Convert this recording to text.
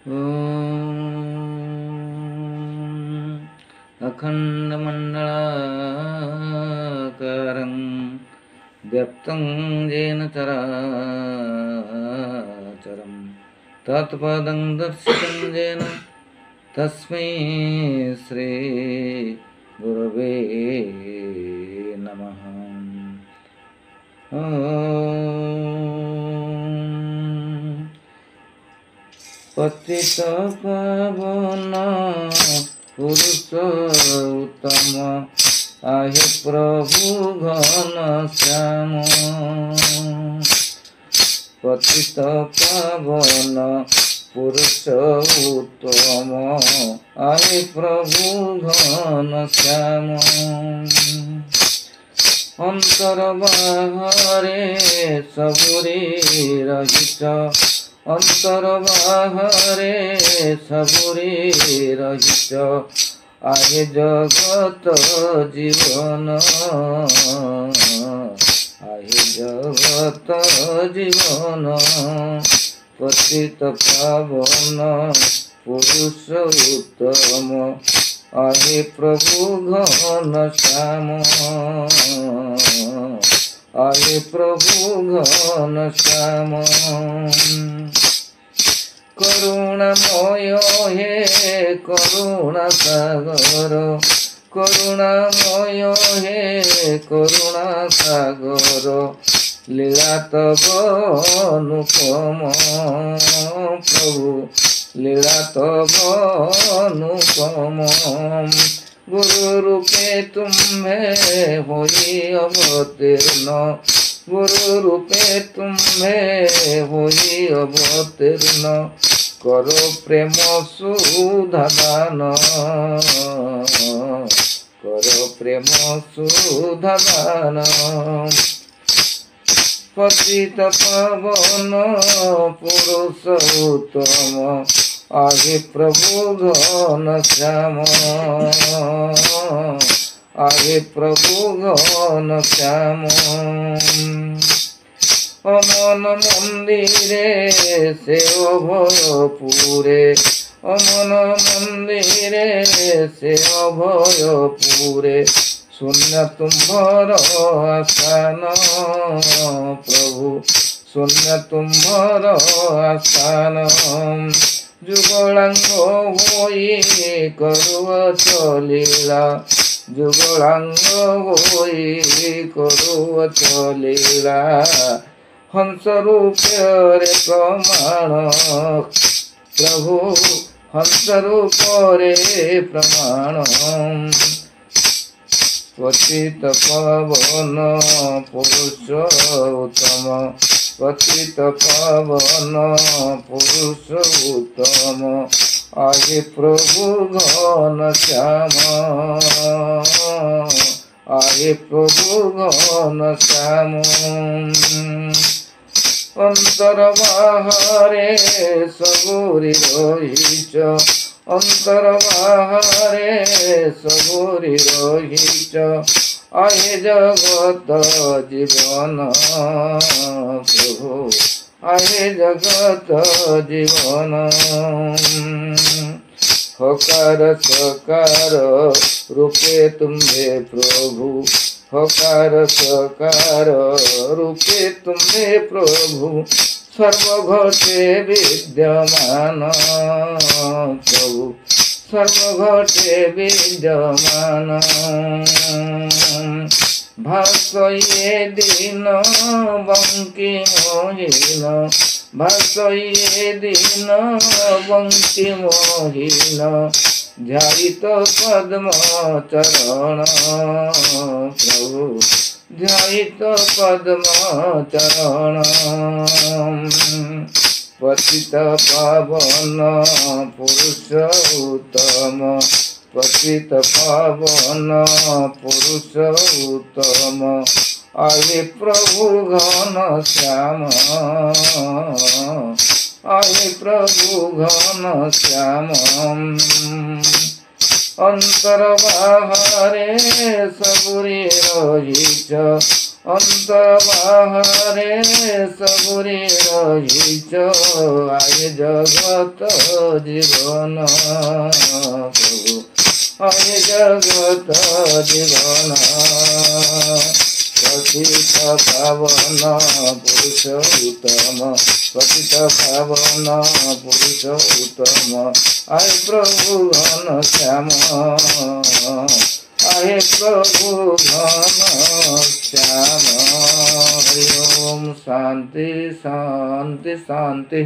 ॐ अखण्डमण्डलाकारं व्याप्तं येन चराचरं तत्पदं दर्शितं येन तस्मै श्री गुरवे नमः। ॐ पतितपावन पुरुषोत्तम आहे प्रभु घनश्याम। पतितपावन पुरुषोत्तम आहे प्रभु घनश्याम। अंतर बाहरे सबुरी रहित, अंतर बाहरे सबुरी रहित आहे जगत जीवन, आहे जगत जीवन। पतित पावन पुरुष उत्तम आहे प्रभु घनश्याम, आहे प्रभु घनश्याम। करुणामय हे करुणा सागर, करुणामय हे करुणा सागर। लीला तब अनुपम प्रभु, लीला तब अनुपम। गुरु रूपे तुम्हें होई अवतीर्ण, गुरु रूपे तुम्हें होई अवतीर्ण। करो प्रेम सुधा दान, करो प्रेम सुधा दान। पतित पावन पुरुष उत्तम आहे प्रभु घनश्याम, आहे प्रभु घनश्याम। अमन मंदिरे से अभयपुरे, अमन मंदिरे से अभयपुरे। शून्य तुम्हार आस्थान प्रभु, शून्य तुम्हार आस्थान। जुगलांग होई करुअछ लीला, जुगलांग होई करुअछ लीला। हंस रूपरे प्रमाण प्रभु, हंस रूपरे प्रमाण। पतित पावन पुरुष उत्तम, पतित पावन पुरुष उत्तम आहे प्रभु घनश्याम, आहे प्रभु घनश्याम। अंतर बाहरे सबुरी रहित, अंतर बाहरे सबुरी रहित आहे जगत जीवन प्रभु, आहे जगत जीवन। हकार सकार रूपे तुम्हे प्रभु, हकार सकार रूपे तुम्हे प्रभु। सर्व घटे विद्यमान प्रभु, सर्व घटे विद्यमान। भासये दीन बंकिमहीन, भासये दीन बंकिमहीन। ध्यायित पद्म चरण प्रभु, ध्यायित पद्म चरण। पतित पावन पुरुष उत्तम, पतित पावन पुरुष उत्तम आहे प्रभु घनश्याम, आहे प्रभु घनश्याम। अंतर बाहरे सबुरी रहित, अंत बाहरे सबुरी रहिच आए जगत जीवन प्रभु आए जगत जीवन पतित पावन पुरुष उत्तम पतित पावन पुरुष उत्तम आए प्रभु घन श्याम आए प्रभु घन श्याम। हरि ओम शांति शांति शांति।